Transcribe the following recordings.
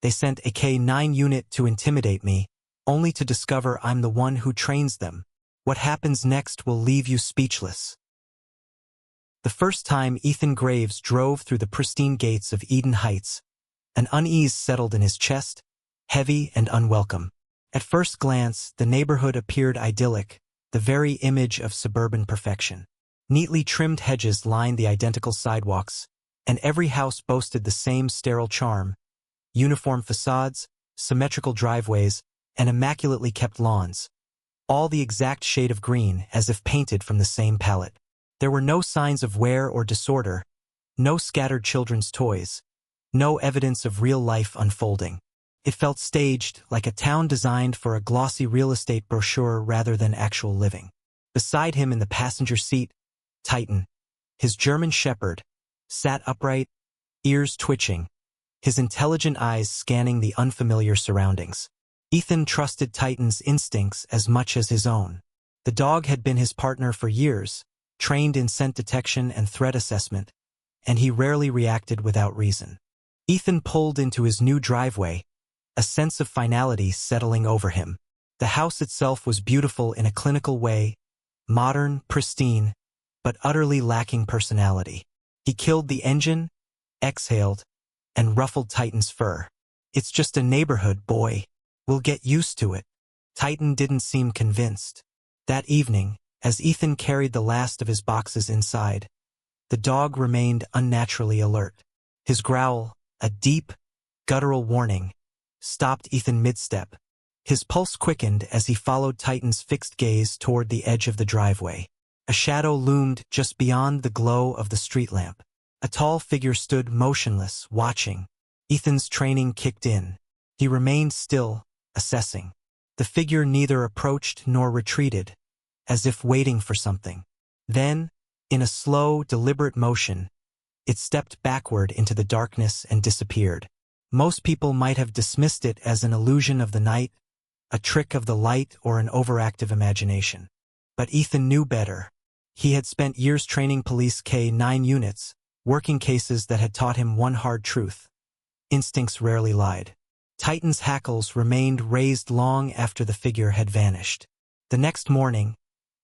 They sent a K-9 unit to intimidate me, only to discover I'm the one who trains them. What happens next will leave you speechless. The first time Ethan Graves drove through the pristine gates of Eden Heights, an unease settled in his chest, heavy and unwelcome. At first glance, the neighborhood appeared idyllic, the very image of suburban perfection. Neatly trimmed hedges lined the identical sidewalks, and every house boasted the same sterile charm: uniform façades, symmetrical driveways, and immaculately kept lawns, all the exact shade of green as if painted from the same palette. There were no signs of wear or disorder, no scattered children's toys, no evidence of real life unfolding. It felt staged, like a town designed for a glossy real estate brochure rather than actual living. Beside him in the passenger seat, Titan, his German shepherd, sat upright, ears twitching, his intelligent eyes scanning the unfamiliar surroundings. Ethan trusted Titan's instincts as much as his own. The dog had been his partner for years, trained in scent detection and threat assessment, and he rarely reacted without reason. Ethan pulled into his new driveway, a sense of finality settling over him. The house itself was beautiful in a clinical way, modern, pristine, but utterly lacking personality. He killed the engine, exhaled, and ruffled Titan's fur. "It's just a neighborhood, boy. We'll get used to it." Titan didn't seem convinced. That evening, as Ethan carried the last of his boxes inside, the dog remained unnaturally alert. His growl, a deep, guttural warning, stopped Ethan mid-step. His pulse quickened as he followed Titan's fixed gaze toward the edge of the driveway. A shadow loomed just beyond the glow of the street lamp. A tall figure stood motionless, watching. Ethan's training kicked in. He remained still, assessing. The figure neither approached nor retreated, as if waiting for something. Then, in a slow, deliberate motion, it stepped backward into the darkness and disappeared. Most people might have dismissed it as an illusion of the night, a trick of the light, or an overactive imagination. But Ethan knew better. He had spent years training police K-9 units, working cases that had taught him one hard truth: instincts rarely lied. Titan's hackles remained raised long after the figure had vanished. The next morning,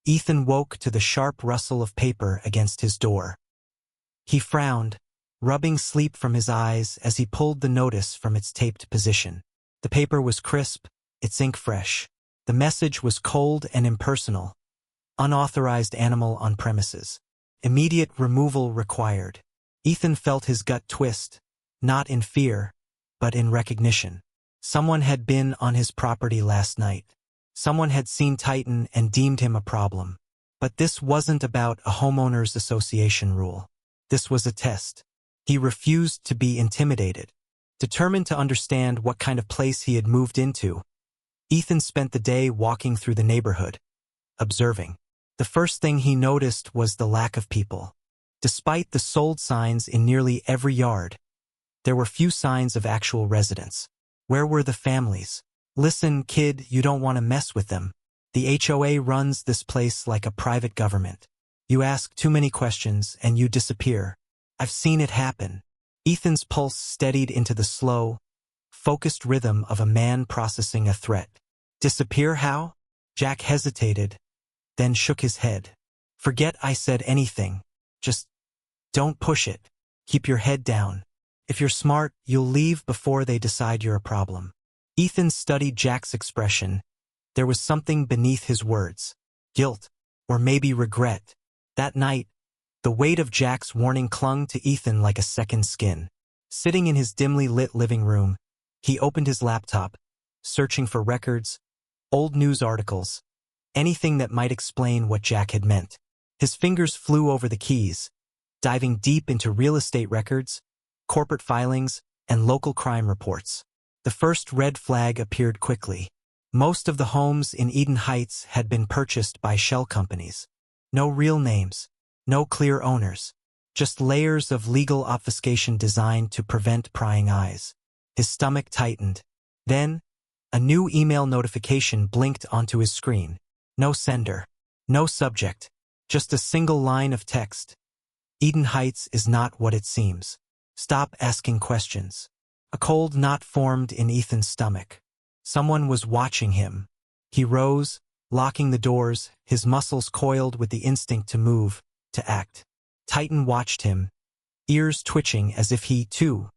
Ethan woke to the sharp rustle of paper against his door. He frowned, rubbing sleep from his eyes as he pulled the notice from its taped position. The paper was crisp, its ink fresh. The message was cold and impersonal: unauthorized animal on premises. Immediate removal required. Ethan felt his gut twist, not in fear, but in recognition. Someone had been on his property last night. Someone had seen Titan and deemed him a problem. But this wasn't about a homeowners association rule. This was a test. He refused to be intimidated. Determined to understand what kind of place he had moved into, Ethan spent the day walking through the neighborhood, observing. The first thing he noticed was the lack of people. Despite the sold signs in nearly every yard, there were few signs of actual residents. Where were the families? "Listen, kid, you don't want to mess with them. The HOA runs this place like a private government. You ask too many questions and you disappear. I've seen it happen." Ethan's pulse steadied into the slow, focused rhythm of a man processing a threat. "Disappear how?" Jack hesitated, then shook his head. "Forget I said anything. Just don't push it. Keep your head down. If you're smart, you'll leave before they decide you're a problem." Ethan studied Jack's expression. There was something beneath his words. Guilt, or maybe regret. That night, the weight of Jack's warning clung to Ethan like a second skin. Sitting in his dimly lit living room, he opened his laptop, searching for records, old news articles, anything that might explain what Jack had meant. His fingers flew over the keys, diving deep into real estate records, corporate filings, and local crime reports. The first red flag appeared quickly. Most of the homes in Eden Heights had been purchased by shell companies. No real names, no clear owners, just layers of legal obfuscation designed to prevent prying eyes. His stomach tightened. Then, a new email notification blinked onto his screen. No sender, no subject, just a single line of text. "Eden Heights is not what it seems. Stop asking questions." A cold knot formed in Ethan's stomach. Someone was watching him. He rose, locking the doors, his muscles coiled with the instinct to move, to act. Titan watched him, ears twitching as if he, too,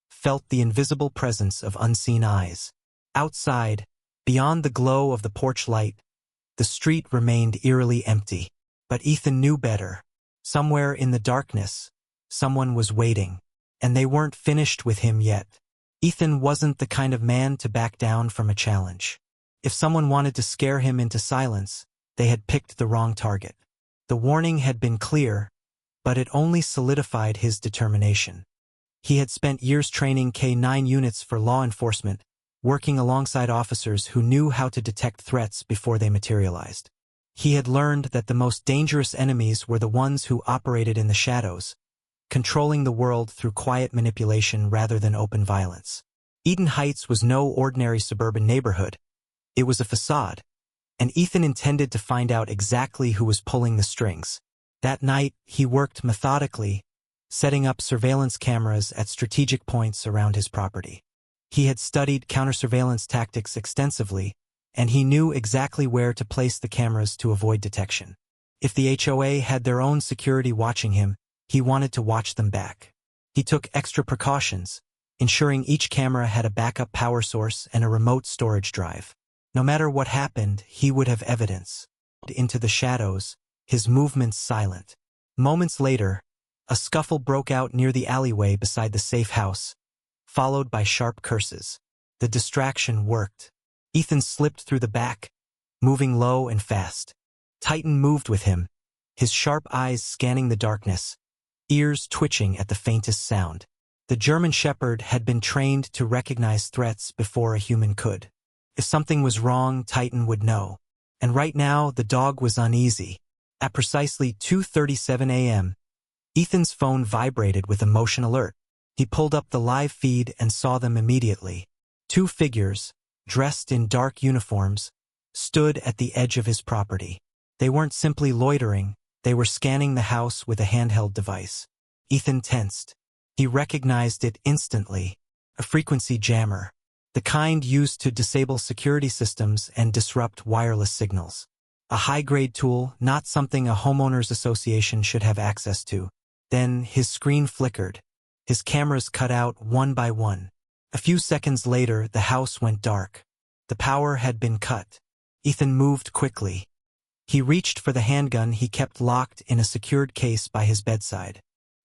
felt the invisible presence of unseen eyes. Outside, beyond the glow of the porch light, the street remained eerily empty. But Ethan knew better. Somewhere in the darkness, someone was waiting, and they weren't finished with him yet. Ethan wasn't the kind of man to back down from a challenge. If someone wanted to scare him into silence, they had picked the wrong target. The warning had been clear, but it only solidified his determination. He had spent years training K-9 units for law enforcement, working alongside officers who knew how to detect threats before they materialized. He had learned that the most dangerous enemies were the ones who operated in the shadows, controlling the world through quiet manipulation rather than open violence. Eden Heights was no ordinary suburban neighborhood. It was a facade, and Ethan intended to find out exactly who was pulling the strings. That night, he worked methodically, setting up surveillance cameras at strategic points around his property. He had studied counter-surveillance tactics extensively, and he knew exactly where to place the cameras to avoid detection. If the HOA had their own security watching him, he wanted to watch them back. He took extra precautions, ensuring each camera had a backup power source and a remote storage drive. No matter what happened, he would have evidence. Into the shadows, his movements silent. Moments later, a scuffle broke out near the alleyway beside the safe house, followed by sharp curses. The distraction worked. Ethan slipped through the back, moving low and fast. Titan moved with him, his sharp eyes scanning the darkness, ears twitching at the faintest sound. The German Shepherd had been trained to recognize threats before a human could. If something was wrong, Titan would know. And right now, the dog was uneasy. At precisely 2:37 a.m., Ethan's phone vibrated with a motion alert. He pulled up the live feed and saw them immediately. Two figures, dressed in dark uniforms, stood at the edge of his property. They weren't simply loitering, they were scanning the house with a handheld device. Ethan tensed. He recognized it instantly. A frequency jammer. The kind used to disable security systems and disrupt wireless signals. A high-grade tool, not something a homeowners association should have access to. Then his screen flickered. His cameras cut out one by one. A few seconds later, the house went dark. The power had been cut. Ethan moved quickly. He reached for the handgun he kept locked in a secured case by his bedside.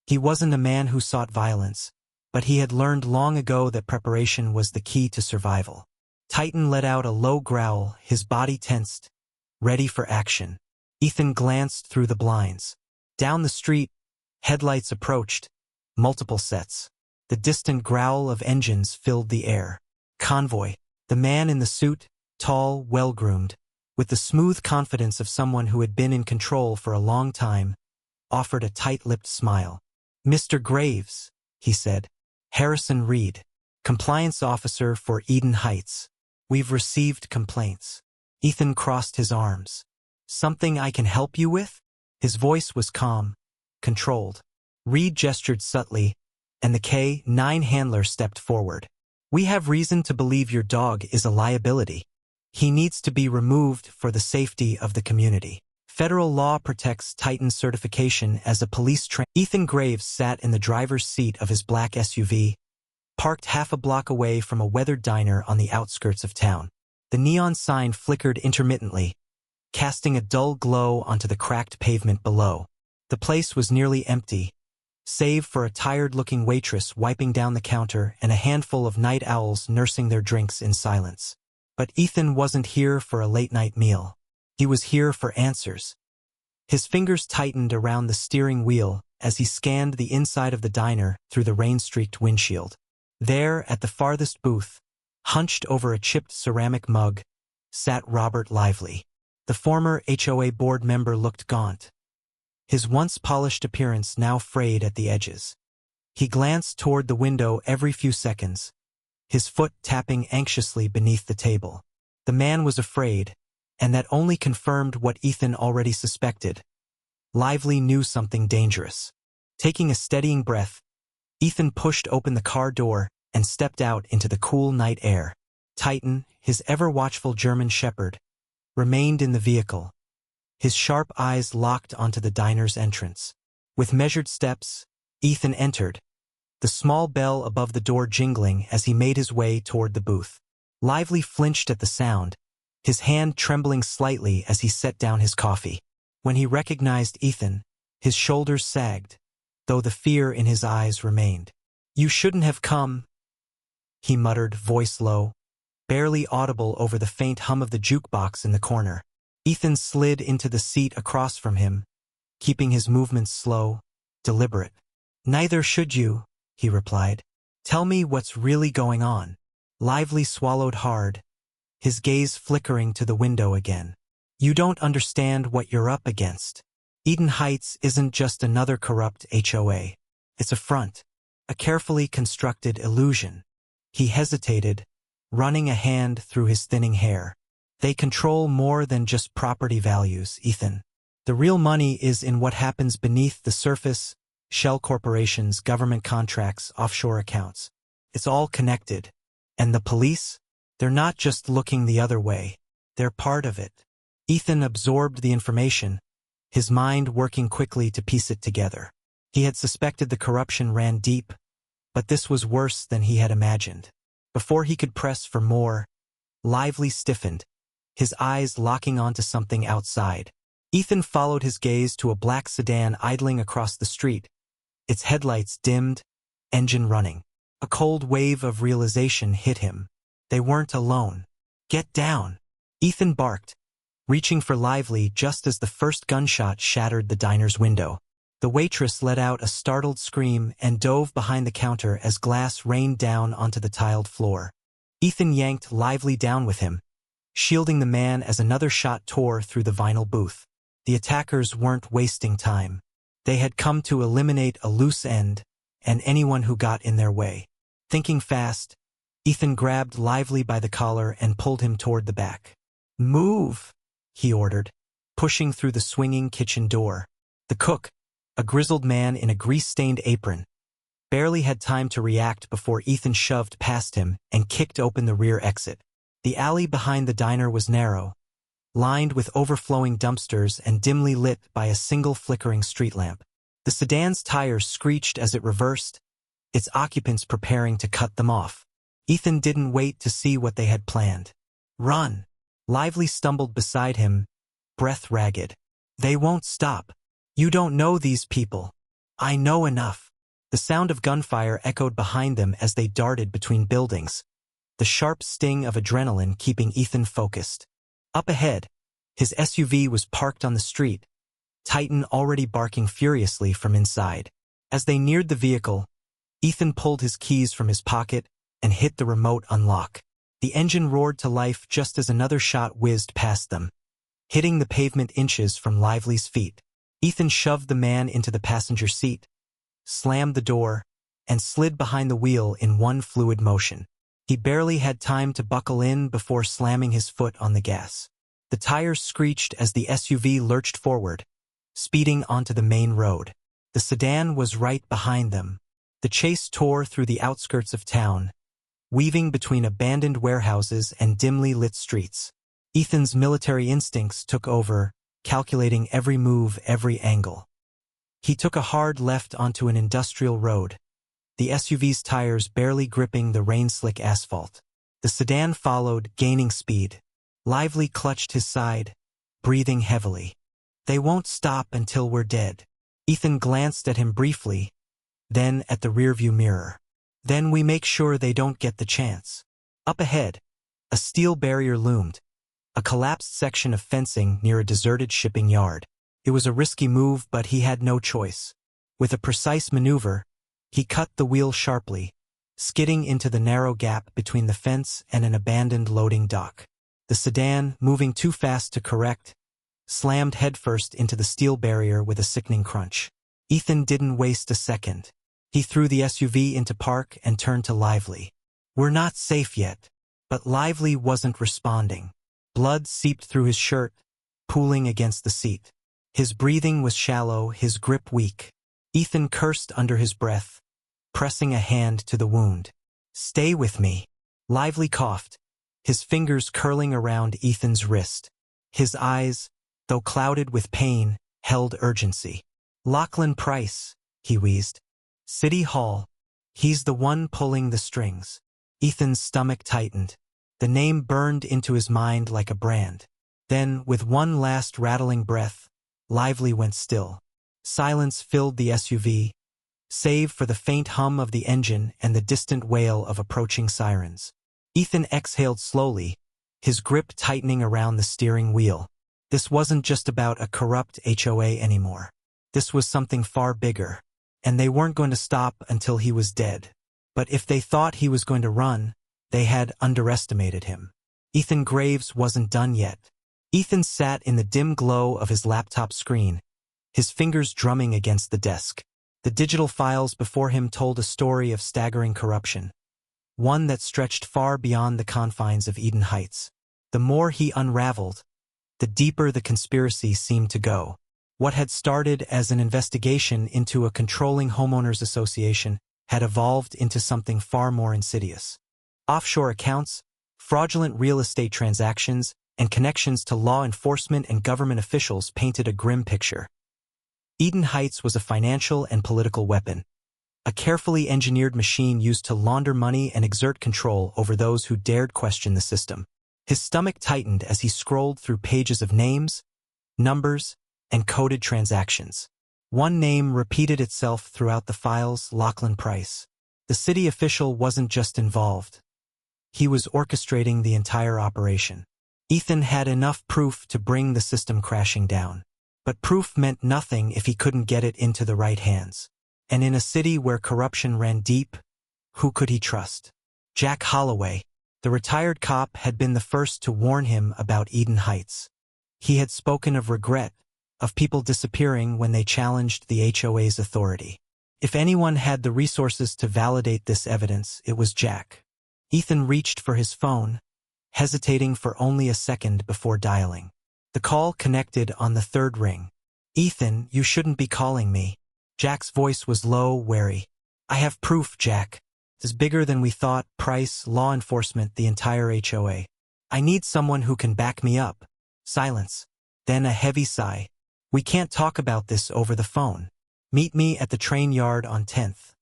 He wasn't a man who sought violence, but he had learned long ago that preparation was the key to survival. Titan let out a low growl, his body tensed, ready for action. Ethan glanced through the blinds. Down the street, headlights approached, multiple sets. The distant growl of engines filled the air. Convoy. The man in the suit, tall, well-groomed, with the smooth confidence of someone who had been in control for a long time, offered a tight-lipped smile. "Mr. Graves," he said. "Harrison Reed, compliance officer for Eden Heights. We've received complaints." Ethan crossed his arms. "Something I can help you with?" His voice was calm, controlled. Reed gestured subtly, and the K-9 handler stepped forward. "We have reason to believe your dog is a liability. He needs to be removed for the safety of the community. Federal law protects Titan's certification as a police trainer." Ethan Graves sat in the driver's seat of his black SUV, parked half a block away from a weathered diner on the outskirts of town. The neon sign flickered intermittently, casting a dull glow onto the cracked pavement below. The place was nearly empty, save for a tired-looking waitress wiping down the counter and a handful of night owls nursing their drinks in silence. But Ethan wasn't here for a late-night meal. He was here for answers. His fingers tightened around the steering wheel as he scanned the inside of the diner through the rain-streaked windshield. There, at the farthest booth, hunched over a chipped ceramic mug, sat Robert Lively. The former HOA board member looked gaunt, his once polished appearance now frayed at the edges. He glanced toward the window every few seconds, his foot tapping anxiously beneath the table. The man was afraid, and that only confirmed what Ethan already suspected. Lively knew something dangerous. Taking a steadying breath, Ethan pushed open the car door and stepped out into the cool night air. Titan, his ever-watchful German shepherd, remained in the vehicle, his sharp eyes locked onto the diner's entrance. With measured steps, Ethan entered, the small bell above the door jingling as he made his way toward the booth. Lively flinched at the sound, his hand trembling slightly as he set down his coffee. When he recognized Ethan, his shoulders sagged, though the fear in his eyes remained. "You shouldn't have come," he muttered, voice low, barely audible over the faint hum of the jukebox in the corner. Ethan slid into the seat across from him, keeping his movements slow, deliberate. "Neither should you," he replied. "Tell me what's really going on." Lively swallowed hard, his gaze flickering to the window again. "You don't understand what you're up against. Eden Heights isn't just another corrupt HOA. It's a front, a carefully constructed illusion." He hesitated, running a hand through his thinning hair. "They control more than just property values, Ethan. The real money is in what happens beneath the surface: shell corporations, government contracts, offshore accounts. It's all connected. And the police? They're not just looking the other way. They're part of it." Ethan absorbed the information, his mind working quickly to piece it together. He had suspected the corruption ran deep, but this was worse than he had imagined. Before he could press for more, Lively stiffened, his eyes locking onto something outside. Ethan followed his gaze to a black sedan idling across the street, its headlights dimmed, engine running. A cold wave of realization hit him. They weren't alone. "Get down!" Ethan barked, reaching for Lively just as the first gunshot shattered the diner's window. The waitress let out a startled scream and dove behind the counter as glass rained down onto the tiled floor. Ethan yanked Lively down with him, shielding the man as another shot tore through the vinyl booth. The attackers weren't wasting time. They had come to eliminate a loose end and anyone who got in their way. Thinking fast, Ethan grabbed Lively by the collar and pulled him toward the back. "Move," he ordered, pushing through the swinging kitchen door. The cook, a grizzled man in a grease-stained apron, barely had time to react before Ethan shoved past him and kicked open the rear exit. The alley behind the diner was narrow, lined with overflowing dumpsters and dimly lit by a single flickering street lamp. The sedan's tires screeched as it reversed, its occupants preparing to cut them off. Ethan didn't wait to see what they had planned. "Run!" Lively stumbled beside him, breath ragged. "They won't stop. You don't know these people." "I know enough." The sound of gunfire echoed behind them as they darted between buildings, the sharp sting of adrenaline keeping Ethan focused. Up ahead, his SUV was parked on the street, Titan already barking furiously from inside. As they neared the vehicle, Ethan pulled his keys from his pocket and hit the remote unlock. The engine roared to life just as another shot whizzed past them, hitting the pavement inches from Lively's feet. Ethan shoved the man into the passenger seat, slammed the door, and slid behind the wheel in one fluid motion. He barely had time to buckle in before slamming his foot on the gas. The tires screeched as the SUV lurched forward, speeding onto the main road. The sedan was right behind them. The chase tore through the outskirts of town, weaving between abandoned warehouses and dimly lit streets. Ethan's military instincts took over, calculating every move, every angle. He took a hard left onto an industrial road, the SUV's tires barely gripping the rain-slick asphalt. The sedan followed, gaining speed. Lively clutched his side, breathing heavily. "They won't stop until we're dead." Ethan glanced at him briefly, then at the rearview mirror. "Then we make sure they don't get the chance." Up ahead, a steel barrier loomed, a collapsed section of fencing near a deserted shipping yard. It was a risky move, but he had no choice. With a precise maneuver, he cut the wheel sharply, skidding into the narrow gap between the fence and an abandoned loading dock. The sedan, moving too fast to correct, slammed headfirst into the steel barrier with a sickening crunch. Ethan didn't waste a second. He threw the SUV into park and turned to Lively. "We're not safe yet." But Lively wasn't responding. Blood seeped through his shirt, pooling against the seat. His breathing was shallow, his grip weak. Ethan cursed under his breath, pressing a hand to the wound. Stay with me. Lively coughed, his fingers curling around Ethan's wrist. His eyes, though clouded with pain, held urgency. Lachlan Price, he wheezed. City Hall. He's the one pulling the strings. Ethan's stomach tightened. The name burned into his mind like a brand. Then, with one last rattling breath, Lively went still. Silence filled the SUV, save for the faint hum of the engine and the distant wail of approaching sirens. Ethan exhaled slowly, his grip tightening around the steering wheel. This wasn't just about a corrupt HOA anymore. This was something far bigger, and they weren't going to stop until he was dead. But if they thought he was going to run, they had underestimated him. Ethan Graves wasn't done yet. Ethan sat in the dim glow of his laptop screen, his fingers drumming against the desk. The digital files before him told a story of staggering corruption, one that stretched far beyond the confines of Eden Heights. The more he unraveled, the deeper the conspiracy seemed to go. What had started as an investigation into a controlling homeowners association had evolved into something far more insidious. Offshore accounts, fraudulent real estate transactions, and connections to law enforcement and government officials painted a grim picture. Eden Heights was a financial and political weapon, a carefully engineered machine used to launder money and exert control over those who dared question the system. His stomach tightened as he scrolled through pages of names, numbers, and coded transactions. One name repeated itself throughout the files: Lachlan Price. The city official wasn't just involved. He was orchestrating the entire operation. Ethan had enough proof to bring the system crashing down. But proof meant nothing if he couldn't get it into the right hands. And in a city where corruption ran deep, who could he trust? Jack Holloway, the retired cop, had been the first to warn him about Eden Heights. He had spoken of regret, of people disappearing when they challenged the HOA's authority. If anyone had the resources to validate this evidence, it was Jack. Ethan reached for his phone, hesitating for only a second before dialing. The call connected on the third ring. "Ethan, you shouldn't be calling me." Jack's voice was low, wary. "I have proof, Jack. It's bigger than we thought: Price, law enforcement, the entire HOA. I need someone who can back me up." Silence. Then a heavy sigh. "We can't talk about this over the phone. Meet me at the train yard on 10th.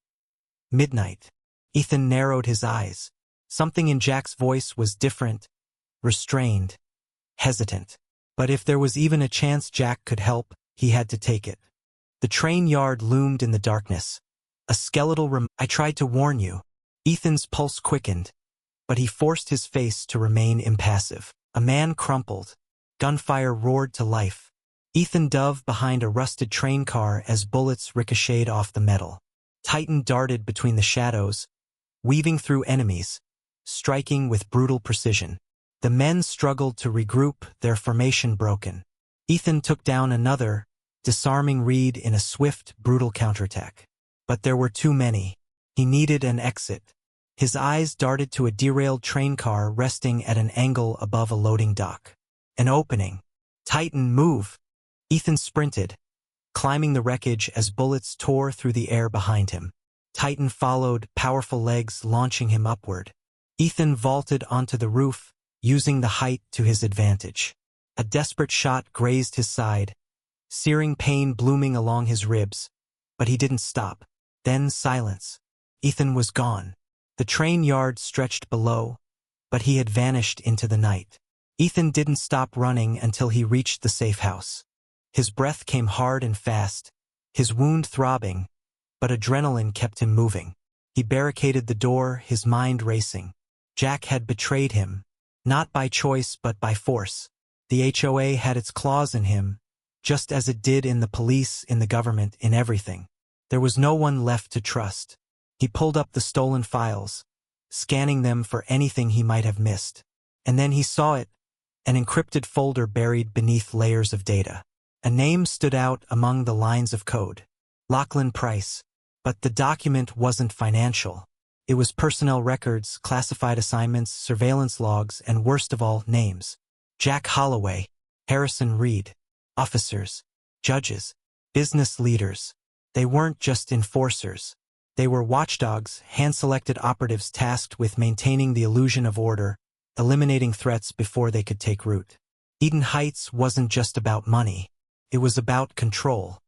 Midnight." Ethan narrowed his eyes. Something in Jack's voice was different, restrained, hesitant. But if there was even a chance Jack could help, he had to take it. The train yard loomed in the darkness. A skeletal "I tried to warn you." Ethan's pulse quickened, but he forced his face to remain impassive. A man crumpled. Gunfire roared to life. Ethan dove behind a rusted train car as bullets ricocheted off the metal. Titan darted between the shadows, weaving through enemies, striking with brutal precision. The men struggled to regroup, their formation broken. Ethan took down another, disarming Reed in a swift, brutal counterattack. But there were too many. He needed an exit. His eyes darted to a derailed train car resting at an angle above a loading dock. An opening. "Titan, move!" Ethan sprinted, climbing the wreckage as bullets tore through the air behind him. Titan followed, powerful legs launching him upward. Ethan vaulted onto the roof, using the height to his advantage. A desperate shot grazed his side, searing pain blooming along his ribs, but he didn't stop. Then silence. Ethan was gone. The train yard stretched below, but he had vanished into the night. Ethan didn't stop running until he reached the safe house. His breath came hard and fast, his wound throbbing, but adrenaline kept him moving. He barricaded the door, his mind racing. Jack had betrayed him, not by choice but by force. The HOA had its claws in him, just as it did in the police, in the government, in everything. There was no one left to trust. He pulled up the stolen files, scanning them for anything he might have missed. And then he saw it, an encrypted folder buried beneath layers of data. A name stood out among the lines of code: Lachlan Price. But the document wasn't financial. It was personnel records, classified assignments, surveillance logs, and worst of all, names. Jack Holloway, Harrison Reed. Officers, judges, business leaders. They weren't just enforcers. They were watchdogs, hand-selected operatives tasked with maintaining the illusion of order, eliminating threats before they could take root. Eden Heights wasn't just about money. It was about control.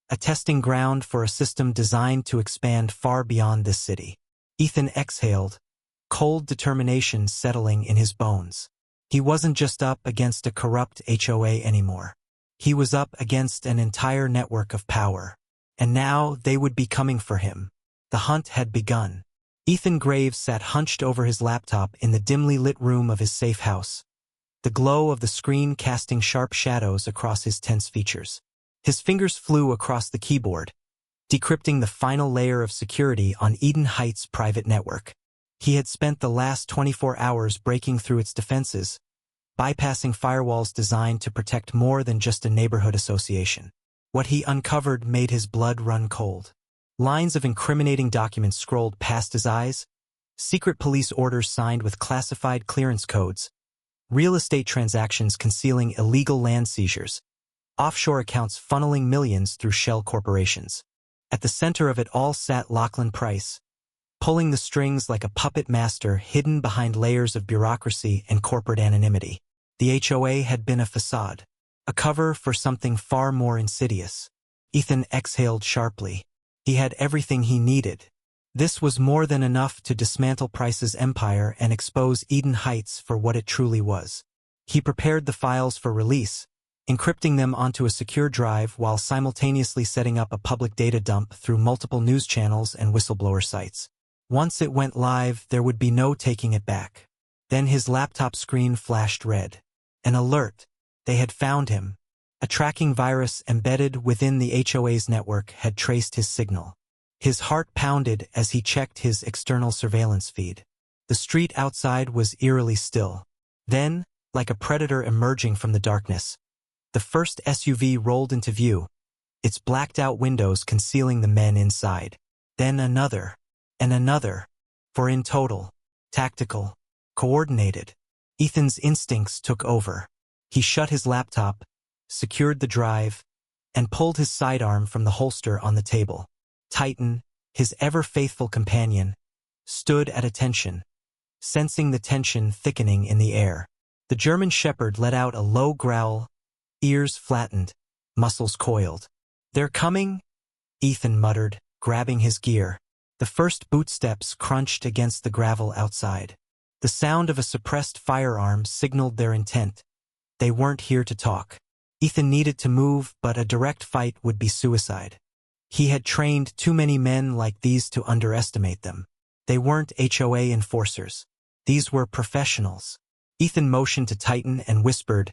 A testing ground for a system designed to expand far beyond this city. Ethan exhaled, cold determination settling in his bones. He wasn't just up against a corrupt HOA anymore. He was up against an entire network of power. And now they would be coming for him. The hunt had begun. Ethan Graves sat hunched over his laptop in the dimly lit room of his safe house, the glow of the screen casting sharp shadows across his tense features. His fingers flew across the keyboard, decrypting the final layer of security on Eden Heights' private network. He had spent the last 24 hours breaking through its defenses, bypassing firewalls designed to protect more than just a neighborhood association. What he uncovered made his blood run cold. Lines of incriminating documents scrolled past his eyes, secret police orders signed with classified clearance codes, real estate transactions concealing illegal land seizures, offshore accounts funneling millions through shell corporations. At the center of it all sat Lachlan Price, pulling the strings like a puppet master hidden behind layers of bureaucracy and corporate anonymity. The HOA had been a facade, a cover for something far more insidious. Ethan exhaled sharply. He had everything he needed. This was more than enough to dismantle Price's empire and expose Eden Heights for what it truly was. He prepared the files for release, encrypting them onto a secure drive while simultaneously setting up a public data dump through multiple news channels and whistleblower sites. Once it went live, there would be no taking it back. Then his laptop screen flashed red. An alert. They had found him. A tracking virus embedded within the HOA's network had traced his signal. His heart pounded as he checked his external surveillance feed. The street outside was eerily still. Then, like a predator emerging from the darkness, the first SUV rolled into view, its blacked-out windows concealing the men inside. Then another, and another, for in total, tactical, coordinated. Ethan's instincts took over. He shut his laptop, secured the drive, and pulled his sidearm from the holster on the table. Titan, his ever-faithful companion, stood at attention, sensing the tension thickening in the air. The German shepherd let out a low growl, ears flattened, muscles coiled. "They're coming," Ethan muttered, grabbing his gear. The first bootsteps crunched against the gravel outside. The sound of a suppressed firearm signaled their intent. They weren't here to talk. Ethan needed to move, but a direct fight would be suicide. He had trained too many men like these to underestimate them. They weren't HOA enforcers. These were professionals. Ethan motioned to Titan and whispered,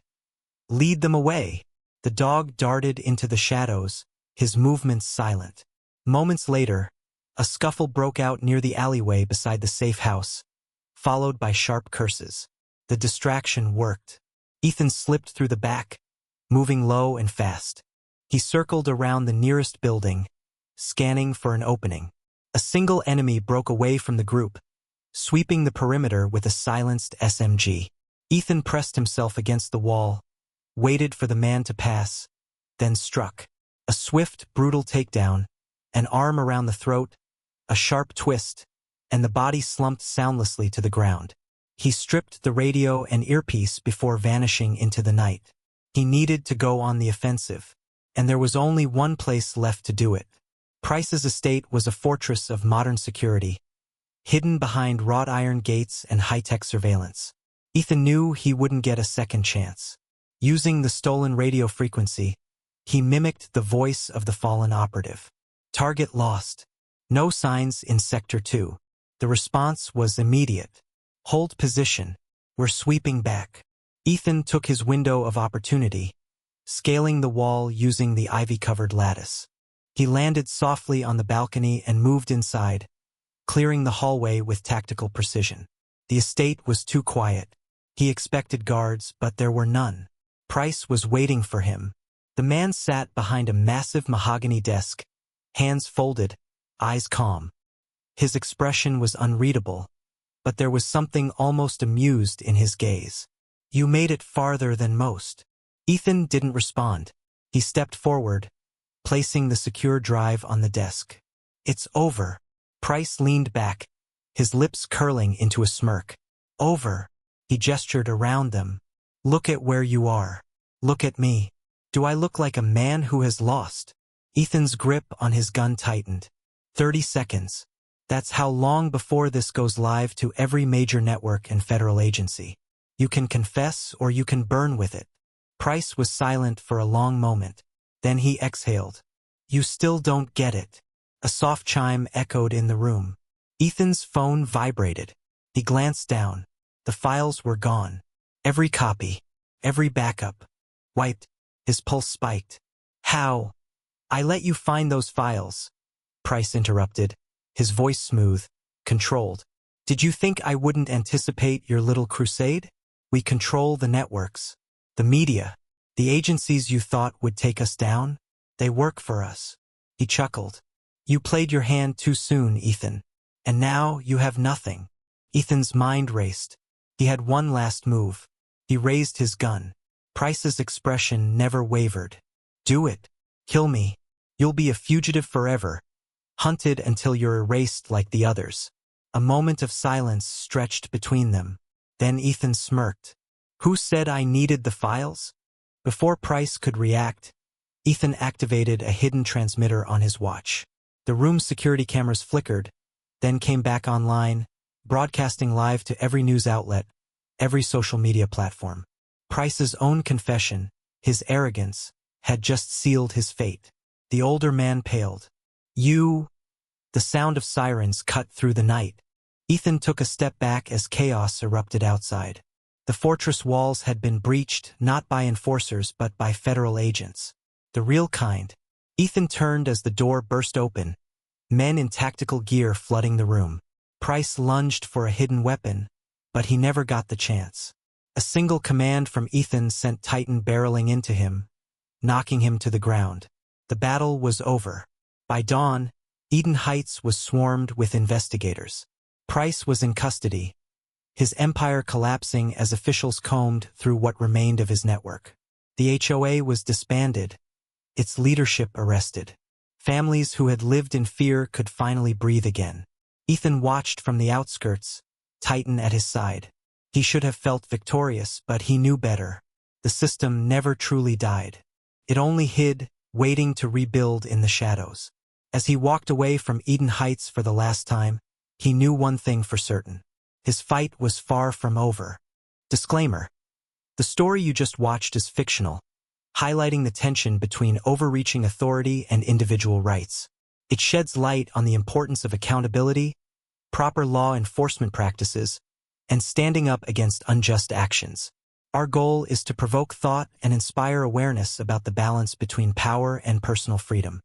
"Lead them away." The dog darted into the shadows, his movements silent. Moments later, a scuffle broke out near the alleyway beside the safe house, followed by sharp curses. The distraction worked. Ethan slipped through the back, moving low and fast. He circled around the nearest building, scanning for an opening. A single enemy broke away from the group, sweeping the perimeter with a silenced SMG. Ethan pressed himself against the wall, waited for the man to pass, then struck. A swift, brutal takedown, an arm around the throat, a sharp twist, and the body slumped soundlessly to the ground. He stripped the radio and earpiece before vanishing into the night. He needed to go on the offensive, and there was only one place left to do it. Price's estate was a fortress of modern security, hidden behind wrought iron gates and high-tech surveillance. Ethan knew he wouldn't get a second chance. Using the stolen radio frequency, he mimicked the voice of the fallen operative. Target lost. No signs in Sector 2. The response was immediate. Hold position. We're sweeping back. Ethan took his window of opportunity, scaling the wall using the ivy-covered lattice. He landed softly on the balcony and moved inside, clearing the hallway with tactical precision. The estate was too quiet. He expected guards, but there were none. Price was waiting for him. The man sat behind a massive mahogany desk, hands folded, eyes calm. His expression was unreadable, but there was something almost amused in his gaze. "You made it farther than most." Ethan didn't respond. He stepped forward, placing the secure drive on the desk. "It's over." Price leaned back, his lips curling into a smirk. Over. He gestured around them. Look at where you are. Look at me. Do I look like a man who has lost? Ethan's grip on his gun tightened. 30 seconds. That's how long before this goes live to every major network and federal agency. You can confess or you can burn with it. Price was silent for a long moment. Then he exhaled. You still don't get it. A soft chime echoed in the room. Ethan's phone vibrated. He glanced down. The files were gone. Every copy, every backup. Wiped. His pulse spiked. How? I let you find those files. Price interrupted, his voice smooth, controlled. Did you think I wouldn't anticipate your little crusade? We control the networks, the media, the agencies you thought would take us down. They work for us. He chuckled. You played your hand too soon, Ethan. And now you have nothing. Ethan's mind raced. He had one last move. He raised his gun. Price's expression never wavered. Do it. Kill me. You'll be a fugitive forever. Hunted until you're erased like the others. A moment of silence stretched between them. Then Ethan smirked. Who said I needed the files? Before Price could react, Ethan activated a hidden transmitter on his watch. The room's security cameras flickered, then came back online, broadcasting live to every news outlet, every social media platform. Price's own confession, his arrogance, had just sealed his fate. The older man paled. You... The sound of sirens cut through the night. Ethan took a step back as chaos erupted outside. The fortress walls had been breached not by enforcers but by federal agents. The real kind. Ethan turned as the door burst open, men in tactical gear flooding the room. Price lunged for a hidden weapon, but he never got the chance. A single command from Ethan sent Titan barreling into him, knocking him to the ground. The battle was over. By dawn, Eden Heights was swarmed with investigators. Price was in custody, his empire collapsing as officials combed through what remained of his network. The HOA was disbanded, its leadership arrested. Families who had lived in fear could finally breathe again. Ethan watched from the outskirts, Titan at his side. He should have felt victorious, but he knew better. The system never truly died. It only hid, waiting to rebuild in the shadows. As he walked away from Eden Heights for the last time, he knew one thing for certain. His fight was far from over. Disclaimer. The story you just watched is fictional, highlighting the tension between overreaching authority and individual rights. It sheds light on the importance of accountability, proper law enforcement practices, and standing up against unjust actions. Our goal is to provoke thought and inspire awareness about the balance between power and personal freedom.